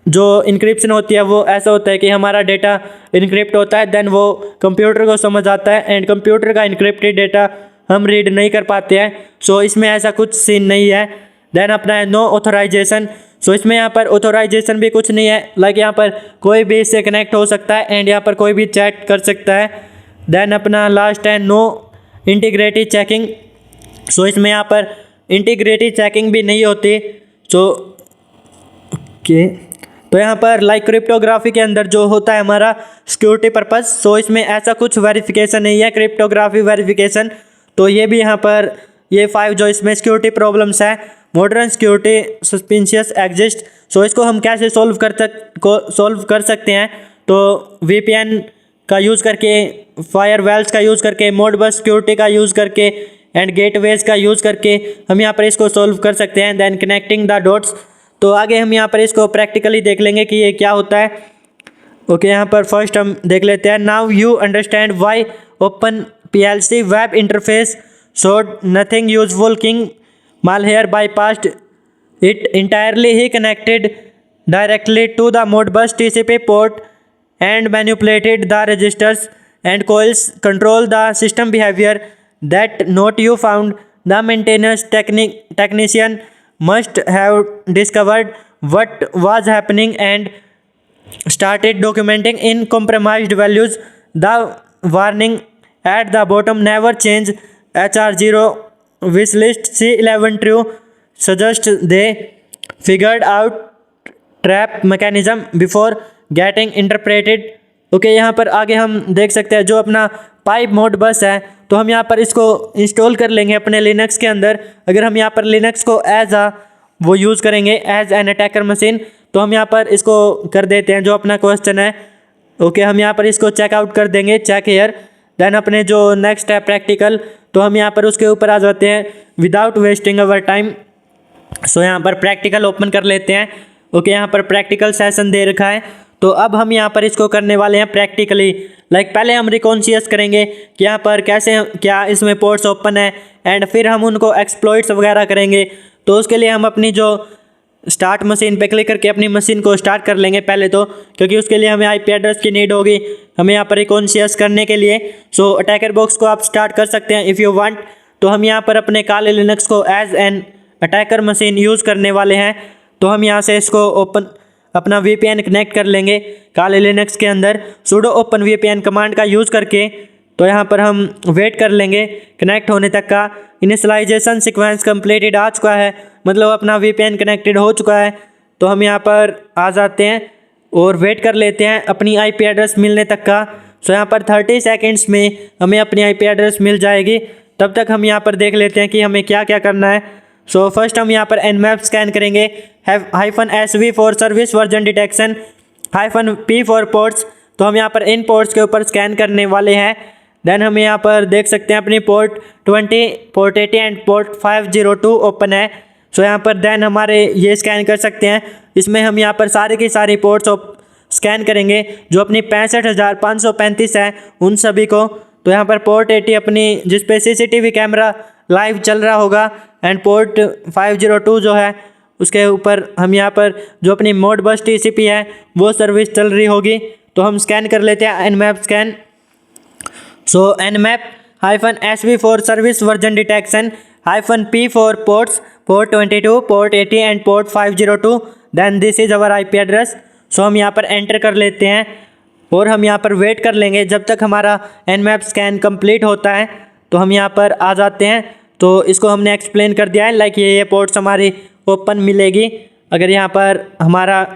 जो इंक्रिप्शन होती है वो ऐसा होता है कि हमारा डेटा इनक्रिप्ट होता है, देन वो कंप्यूटर को समझ आता है, एंड कंप्यूटर का इनक्रिप्टेड डेटा हम रीड नहीं कर पाते हैं। सो इसमें ऐसा कुछ सीन नहीं है। देन अपना है नो ऑथोराइजेशन, सो इसमें यहाँ पर ऑथोराइजेशन भी कुछ नहीं है। लाइक यहाँ पर कोई भी इससे कनेक्ट हो सकता है एंड यहाँ पर कोई भी चैट कर सकता है। देन अपना लास्ट है नो इंटीग्रिटी चेकिंग, सो इसमें यहाँ पर इंटीग्रिटी चेकिंग भी नहीं होती। सो ओके, तो यहाँ पर लाइक क्रिप्टोग्राफी के अंदर जो होता है हमारा सिक्योरिटी पर्पस, सो इसमें ऐसा कुछ वेरिफिकेशन नहीं है क्रिप्टोग्राफी वेरिफिकेशन। तो ये भी यहाँ पर ये 5 जो इसमें सिक्योरिटी प्रॉब्लम्स है। मॉडर्न सिक्योरिटी सस्पिशियस एग्जिस्ट, सो इसको हम कैसे सॉल्व कर सकते हैं। तो VPN का यूज़ करके, फायरवॉल्स का यूज़ करके, मोडबस सिक्योरिटी का यूज़ करके एंड गेटवेज का यूज़ करके हम यहाँ पर इसको सॉल्व कर सकते हैं। देन कनेक्टिंग द डॉट्स, तो आगे हम यहाँ पर इसको प्रैक्टिकली देख लेंगे कि ये क्या होता है। ओके, यहाँ पर फर्स्ट हम देख लेते हैं। Now you understand why open PLC web interface showed nothing useful. King Malheir bypassed it entirely. He connected directly to the Modbus TCP port and manipulated the registers and coils, control the system behavior. That note you found. The maintenance technician must have discovered what was happening and started documenting in compromised values. The warning at the bottom, never change HR0 wishlist C11 true, suggest they figured out trap mechanism before getting interpreted. Okay, यहाँ पर आगे हम देख सकते हैं जो अपना pipe mode बस है, तो हम यहाँ पर इसको इंस्टॉल कर लेंगे अपने लिनक्स के अंदर। अगर हम यहाँ पर लिनक्स को वो यूज़ करेंगे एज एन अटैकर मशीन, तो हम यहाँ पर इसको कर देते हैं जो अपना क्वेश्चन है। ओके, हम यहाँ पर इसको चेकआउट कर देंगे, चेक हेयर। देन अपने जो नेक्स्ट है प्रैक्टिकल, तो हम यहाँ पर उसके ऊपर आ जाते हैं विदाउट वेस्टिंग अवर टाइम। सो यहाँ पर प्रैक्टिकल ओपन कर लेते हैं। ओके, यहाँ पर प्रैक्टिकल सेशन दे रखा है, तो अब हम यहाँ पर इसको करने वाले हैं प्रैक्टिकली। लाइक पहले हम रिकॉन्शियस करेंगे कि यहाँ पर कैसे क्या इसमें पोर्ट्स ओपन है, एंड फिर हम उनको एक्सप्लॉइट्स वगैरह करेंगे। तो उसके लिए हम अपनी जो स्टार्ट मशीन पे क्लिक करके अपनी मशीन को स्टार्ट कर लेंगे पहले तो, क्योंकि उसके लिए हमें IP एड्रेस की नीड होगी हमें यहाँ पर रिकॉन्शियस करने के लिए। सो अटैकर बॉक्स को आप स्टार्ट कर सकते हैं इफ़ यू वांट। तो हम यहाँ पर अपने काले लिनक्स को as an attacker machine use करने वाले हैं। तो हम यहाँ से इसको ओपन अपना VPN कनेक्ट कर लेंगे काले लिनक्स के अंदर sudo open VPN कमांड का यूज़ करके। तो यहाँ पर हम वेट कर लेंगे कनेक्ट होने तक का। इनिशियलाइजेशन सीक्वेंस कंप्लीटेड आ चुका है, मतलब अपना VPN कनेक्टेड हो चुका है। तो हम यहाँ पर आ जाते हैं और वेट कर लेते हैं अपनी IP एड्रेस मिलने तक का। सो यहाँ पर 30 सेकेंड्स में हमें अपनी IP एड्रेस मिल जाएगी। तब तक हम यहाँ पर देख लेते हैं कि हमें क्या क्या करना है। सो फर्स्ट हम यहाँ पर nmap स्कैन करेंगे, -SV for service version detection, -P for ports. तो हम यहाँ पर इन पोर्ट्स के ऊपर स्कैन करने वाले हैं। देन हम यहाँ पर देख सकते हैं अपनी port 20, port 80 and port 502 open है। सो यहाँ पर देन हमारे ये स्कैन कर सकते हैं। इसमें हम यहाँ पर सारी की सारी पोर्ट्स स्कैन करेंगे जो अपनी 65,535 है उन सभी को। तो यहाँ पर पोर्ट 80 अपनी जिस पे CCTV कैमरा लाइव चल रहा होगा, एंड पोर्ट 502 जो है उसके ऊपर हम यहाँ पर जो अपनी मोडबस TCP है वो सर्विस चल रही होगी। तो हम स्कैन कर लेते हैं nmap scan. So nmap -SV for service version detection, -P for ports, port 22, port 80 and port 502। Then this is our IP address. So हम यहाँ पर एंटर कर लेते हैं और हम यहाँ पर वेट कर लेंगे जब तक हमारा nmap स्कैन कंप्लीट होता है। तो हम यहाँ पर आ जाते हैं। तो इसको हमने एक्सप्लेन कर दिया है, लाइक ये पोर्ट्स हमारी ओपन मिलेगी अगर यहाँ पर हमारा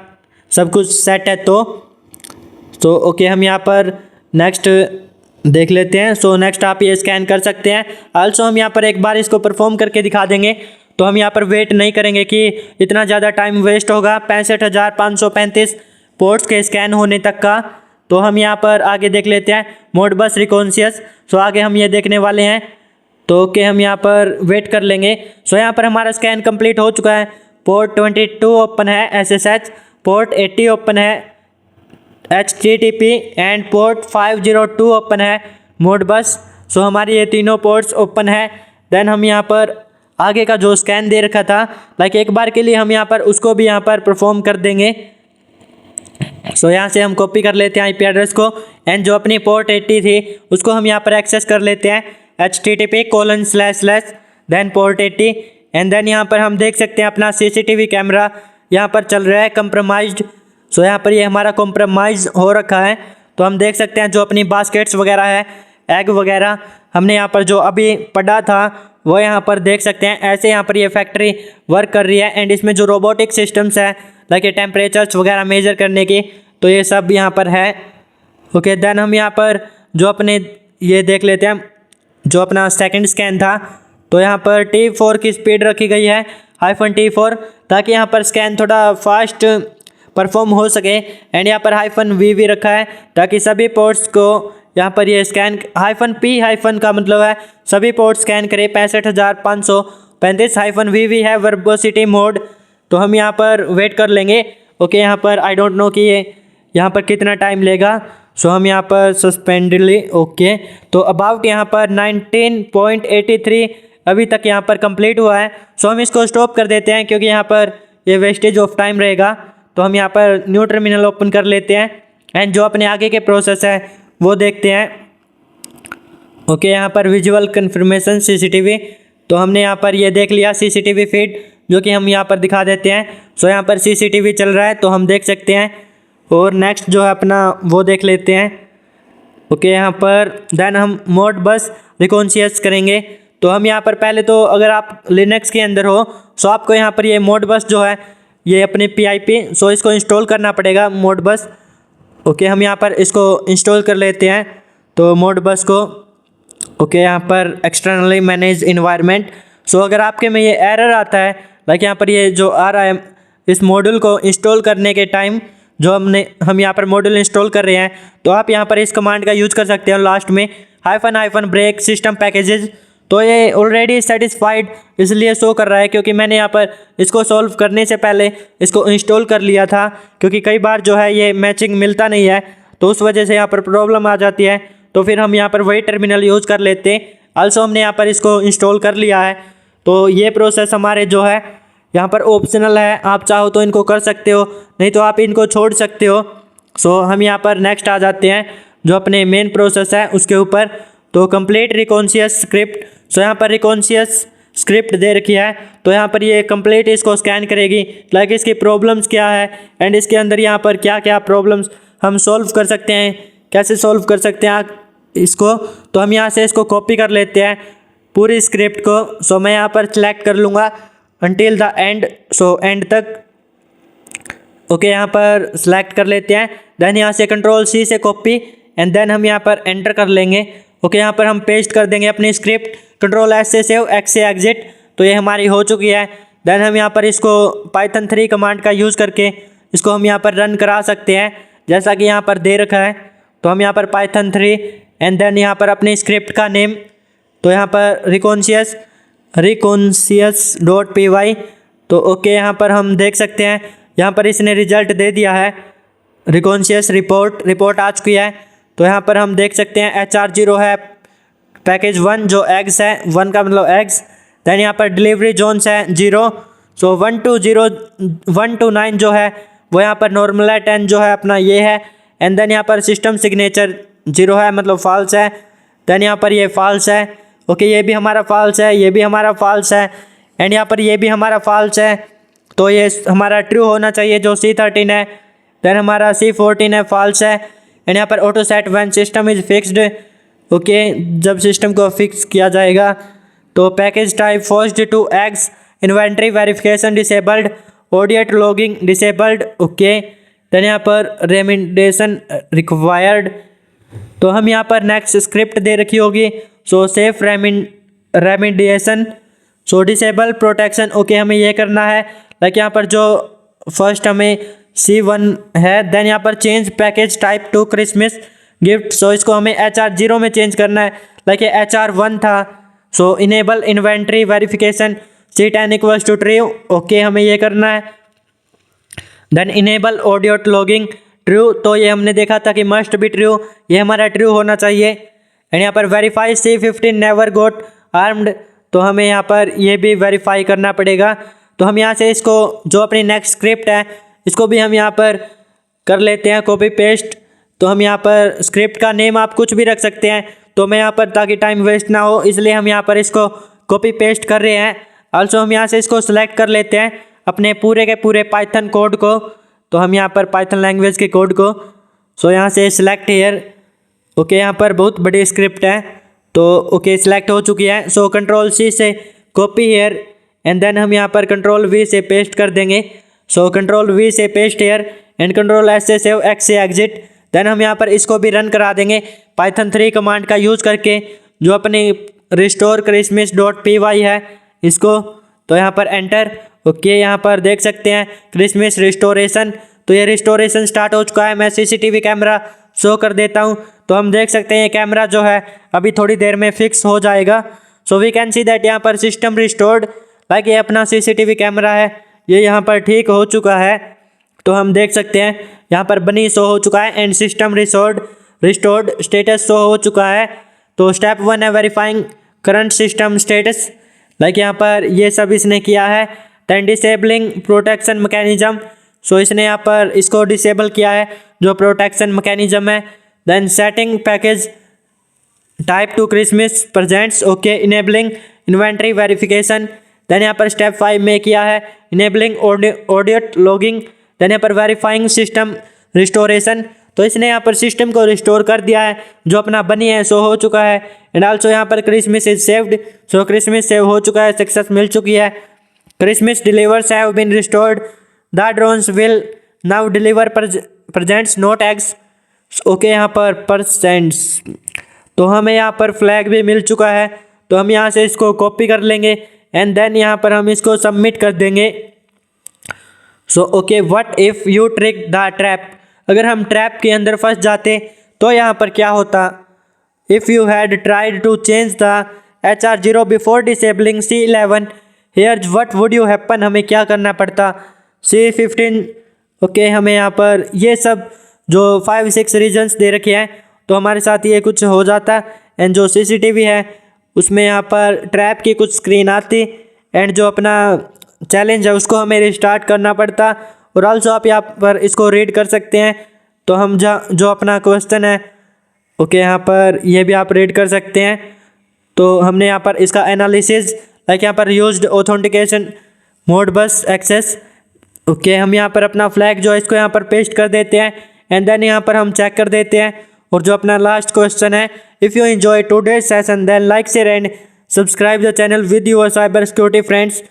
सब कुछ सेट है तो ओके हम यहाँ पर नेक्स्ट देख लेते हैं। सो नेक्स्ट आप ये स्कैन कर सकते हैं। आल्सो हम यहाँ पर एक बार इसको परफॉर्म करके दिखा देंगे। तो हम यहाँ पर वेट नहीं करेंगे कि इतना ज़्यादा टाइम वेस्ट होगा 65,535 पोर्ट्स के स्कैन होने तक का। तो हम यहाँ पर आगे देख लेते हैं मोडबस रिकॉन्शियस। सो आगे हम ये देखने वाले हैं। तो ओके हम यहाँ पर वेट कर लेंगे। सो यहाँ पर हमारा स्कैन कंप्लीट हो चुका है। पोर्ट 22 ओपन है SSH, पोर्ट 80 ओपन है HTTP एंड पोर्ट 502 ओपन है मोडबस। सो हमारी ये तीनों पोर्ट्स ओपन है। देन हम यहाँ पर आगे का जो स्कैन दे रखा था, लाइक एक बार के लिए हम यहाँ पर उसको भी यहाँ पर परफॉर्म कर देंगे। सो यहाँ से हम कॉपी कर लेते हैं आईपी एड्रेस को एंड जो अपनी पोर्ट 80 थी उसको हम यहाँ पर एक्सेस कर लेते हैं http:// then port 80 and then यहाँ पर हम देख सकते हैं अपना CCTV कैमरा यहाँ पर चल रहा है कंप्रोमाइज्ड। सो यहाँ पर ये हमारा कॉम्प्रोमाइज़ हो रखा है। तो हम देख सकते हैं जो अपनी बास्केट्स वगैरह है, एग वगैरह हमने यहाँ पर जो अभी पढ़ा था वो यहाँ पर देख सकते हैं। ऐसे यहाँ पर ये फैक्ट्री वर्क कर रही है एंड इसमें जो रोबोटिक सिस्टम्स है लाइक ये टेम्परेचर्स वगैरह मेजर करने की, तो ये सब यहाँ पर है। ओके देन हम यहाँ पर जो अपने ये देख लेते हैं जो अपना सेकंड स्कैन था। तो यहाँ पर T4 की स्पीड रखी गई है -T4 ताकि यहाँ पर स्कैन थोड़ा फास्ट परफॉर्म हो सके एंड यहाँ पर -VV रखा है ताकि सभी पोर्ट्स को यहाँ पर ये स्कैन -P- का मतलब है सभी पोर्ट स्कैन करे। 65,535 -VV है वर्बोसिटी मोड। तो हम यहाँ पर वेट कर लेंगे। ओके यहाँ पर आई डोंट नो कि ये यहाँ पर कितना टाइम लेगा। सो हम यहाँ पर सस्पेंडली ओके तो अबाउट यहाँ पर 19.83 अभी तक यहाँ पर कंप्लीट हुआ है। सो हम इसको स्टॉप कर देते हैं क्योंकि यहाँ पर ये वेस्टेज ऑफ टाइम रहेगा। तो हम यहाँ पर न्यू टर्मिनल ओपन कर लेते हैं एंड जो अपने आगे के प्रोसेस है वो देखते हैं। ओके यहाँ पर विजुअल कन्फर्मेशन CCTV। तो हमने यहाँ पर ये देख लिया CCTV फीड जो कि हम यहाँ पर दिखा देते हैं। सो यहाँ पर CCTV चल रहा है तो हम देख सकते हैं। और नेक्स्ट जो है अपना वो देख लेते हैं। ओके यहाँ पर देन हम मोडबस रिकॉन्शियस करेंगे। तो हम यहाँ पर पहले तो अगर आप लिनक्स के अंदर हो सो आपको यहाँ पर ये मोडबस जो है ये अपने PIP सो इसको इंस्टॉल करना पड़ेगा मोडबस। ओके हम यहाँ पर इसको इंस्टॉल कर लेते हैं तो मोडबस को। ओके यहाँ पर एक्सटर्नली मैनेज इन्वायरमेंट। सो अगर आपके में ये एरर आता है लाइक यहाँ पर ये जो आ रहा है इस मॉड्यूल को इंस्टॉल करने के टाइम जो हम यहाँ पर मॉड्यूल इंस्टॉल कर रहे हैं तो आप यहाँ पर इस कमांड का यूज़ कर सकते हो लास्ट में -break सिस्टम पैकेजेस। तो ये ऑलरेडी सेटिस्फाइड इसलिए शो कर रहा है क्योंकि मैंने यहाँ पर इसको सॉल्व करने से पहले इसको इंस्टॉल कर लिया था क्योंकि कई बार जो है ये मैचिंग मिलता नहीं है तो उस वजह से यहाँ पर प्रॉब्लम आ जाती है। तो फिर हम यहाँ पर वही टर्मिनल यूज़ कर लेते हैं। आल्सो हमने यहाँ पर इसको इंस्टॉल कर लिया है। तो ये प्रोसेस हमारे जो है यहाँ पर ऑप्शनल है, आप चाहो तो इनको कर सकते हो नहीं तो आप इनको छोड़ सकते हो। सो हम यहाँ पर नेक्स्ट आ जाते हैं जो अपने मेन प्रोसेस है उसके ऊपर। तो कंप्लीट रिकॉन्शियस स्क्रिप्ट। सो यहाँ पर रिकॉन्शियस स्क्रिप्ट दे रखी है तो यहाँ पर ये कंप्लीट इसको स्कैन करेगी लाइक इसकी प्रॉब्लम्स क्या है एंड इसके अंदर यहाँ पर क्या क्या प्रॉब्लम्स हम सॉल्व कर सकते हैं, कैसे सॉल्व कर सकते हैं इसको। तो हम यहाँ से इसको कॉपी कर लेते हैं पूरी स्क्रिप्ट को। सो मैं यहाँ पर सिलेक्ट कर लूँगा until the end, so and तक। ओके यहाँ पर सिलेक्ट कर लेते हैं देन यहाँ से Ctrl+C से कॉपी एंड देन हम यहाँ पर एंटर कर लेंगे। ओके यहाँ पर हम पेस्ट कर देंगे अपनी स्क्रिप्ट, Ctrl+S से सेव, X से एग्जिट। तो ये हमारी हो चुकी है। देन हम यहाँ पर इसको Python 3 कमांड का यूज़ करके इसको हम यहाँ पर रन करा सकते हैं जैसा कि यहाँ पर दे रखा है। तो हम यहाँ पर Python 3 एंड देन यहाँ पर अपनी स्क्रिप्ट का नेम तो यहाँ पर रिकॉन्शियस.py। तो ओके यहाँ पर हम देख सकते हैं यहाँ पर इसने रिजल्ट दे दिया है रिकॉन्शियस रिपोर्ट आ चुकी है। तो यहाँ पर हम देख सकते हैं HR0 है पैकेज 1 जो एग्स है, 1 का मतलब एग्स। दैन यहाँ पर डिलीवरी जोन्स है 0। सो 1 to 9 जो है वो यहाँ पर नॉर्मल है, 10 जो है अपना ये है एंड देन यहाँ पर सिस्टम सिग्नेचर 0 है मतलब फॉल्स है। देन यहाँ पर ये फॉल्स है। ओके ये भी हमारा फॉल्स है, ये भी हमारा फॉल्स है एंड यहाँ पर ये भी हमारा फॉल्स है। तो ये हमारा ट्रू होना चाहिए जो C13 है। देन हमारा C14 है फॉल्स है। एंड यहाँ पर auto set when system is fixed, okay जब सिस्टम को फिक्स किया जाएगा। तो package type forced to X, inventory verification disabled, audit logging disabled, okay. Then यहाँ पर रेमिडेशन रिक्वायर्ड, तो हम यहाँ पर नेक्स्ट स्क्रिप्ट दे रखी होगी। सो सेफ रेमिडिएशन, सो डिसेबल प्रोटेक्शन, ओके हमें ये करना है। लाइक यहाँ पर जो फर्स्ट हमें C1 है। देन यहाँ पर change package type to Christmas gift, so इसको हमें HR0 में चेंज करना है। लाइक ये HR1 था। So enable inventory verification C10 equals to true, okay हमें ये करना है। Then enable audit logging true, तो ये हमने देखा था कि मस्ट बी ट्रू, ये हमारा ट्रू होना चाहिए। एंड यहाँ पर वेरीफाई C15 नेवर गोट आर्म्ड, तो हमें यहाँ पर ये भी वेरीफाई करना पड़ेगा। तो हम यहाँ से इसको जो अपनी नेक्स्ट स्क्रिप्ट है इसको भी हम यहाँ पर कर लेते हैं कॉपी पेस्ट। तो हम यहाँ पर स्क्रिप्ट का नेम आप कुछ भी रख सकते हैं, तो मैं यहाँ पर ताकि टाइम वेस्ट ना हो इसलिए हम यहाँ पर इसको कॉपी पेस्ट कर रहे हैं। आल्सो हम यहाँ से इसको सिलेक्ट कर लेते हैं अपने पूरे के पूरे पाइथन कोड को। तो हम यहाँ पर पाइथन लैंग्वेज के कोड को, सो यहाँ से सिलेक्ट हेयर, ओके यहाँ पर बहुत बड़ी स्क्रिप्ट है तो ओके सिलेक्ट हो चुकी है। सो कंट्रोल-C से कॉपी हेयर एंड देन हम यहाँ पर कंट्रोल-V से पेस्ट कर देंगे। सो कंट्रोल-V से पेस्ट हेयर एंड कंट्रोल-S से सेव, X से एग्जिट। देन हम यहाँ पर इसको भी रन करा देंगे पाइथन 3 कमांड का यूज़ करके, जो अपनी रिस्टोर christmas.py है इसको। तो यहाँ पर एंटर, ओके यहाँ पर देख सकते हैं क्रिसमस रिस्टोरेशन, तो ये रिस्टोरेशन स्टार्ट हो चुका है। मैं CCTV कैमरा शो कर देता हूँ, तो हम देख सकते हैं ये कैमरा जो है अभी थोड़ी देर में फिक्स हो जाएगा। So we can see that यहाँ पर सिस्टम रिस्टोर्ड, लाइक ये अपना CCTV कैमरा है ये यहाँ पर ठीक हो चुका है। तो हम देख सकते हैं यहाँ पर बनी शो हो चुका है and system restored status show हो चुका है। तो स्टेप 1 है verifying current system status, like यहाँ पर ये सब इसने किया है। Then disabling protection mechanism, so इसने यहाँ पर इसको डिसेबल किया है जो प्रोटेक्शन मैकेनिज्म है। Then setting package type to Christmas presents, okay enabling inventory verification. Then यहाँ पर स्टेप 5 में किया है इनेबलिंग ऑडिट लॉगिंग। देन यहाँ पर वेरीफाइंग सिस्टम रिस्टोरेशन, तो इसने यहाँ पर सिस्टम को रिस्टोर कर दिया है जो अपना बनी है सो हो चुका है। एंड आल्सो यहाँ पर Christmas is saved, so Christmas save हो चुका है, सक्सेस मिल चुकी है। Christmas delivers have been restored, the drones will now deliver presents not eggs, okay यहाँ पर परसेंट्स। तो हमें यहाँ पर फ्लैग भी मिल चुका है, तो हम यहाँ से इसको कॉपी कर लेंगे एंड देन यहाँ पर हम इसको सबमिट कर देंगे। So okay what if you trick the trap, अगर हम ट्रैप के अंदर फंस जाते तो यहाँ पर क्या होता। If you had tried to change the HR0 before disabling C11 here what would you happen, हमें क्या करना पड़ता। C15, ओके हमें यहाँ पर ये सब जो 5-6 रीजन्स दे रखे हैं तो हमारे साथ ये कुछ हो जाता। एंड जो CCTV है उसमें यहाँ पर ट्रैप की कुछ स्क्रीन आती एंड जो अपना चैलेंज है उसको हमें रिस्टार्ट करना पड़ता। और आल्सो आप यहाँ पर इसको रीड कर सकते हैं, तो हम जो अपना क्वेश्चन है ओके यहाँ पर ये भी आप रीड कर सकते हैं। तो हमने यहाँ पर इसका एनालिसिस, लाइक यहाँ पर यूज्ड ऑथेंटिकेशन मोड बस एक्सेस, ओके हम यहाँ पर अपना फ्लैग जो है इसको यहाँ पर पेस्ट कर देते हैं एंड देन यहाँ पर हम चेक कर देते हैं। और जो अपना लास्ट क्वेश्चन है, if you enjoy today's session then like share and subscribe the channel with your cyber security friends.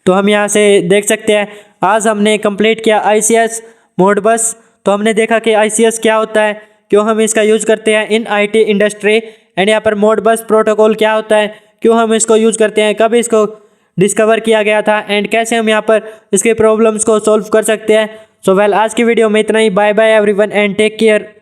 तो हम यहाँ से देख सकते हैं आज हमने कंप्लीट किया ICS मोड बस। तो हमने देखा कि ICS क्या होता है, क्यों हम इसका यूज़ करते हैं इन IT इंडस्ट्री, एंड यहाँ पर मोड बस प्रोटोकॉल क्या होता है, क्यों हम इसको यूज़ करते हैं, कब इसको डिस्कवर किया गया था एंड कैसे हम यहाँ पर इसके प्रॉब्लम्स को सॉल्व कर सकते हैं। सो वेल आज की वीडियो में इतना ही। Bye bye everyone and take care.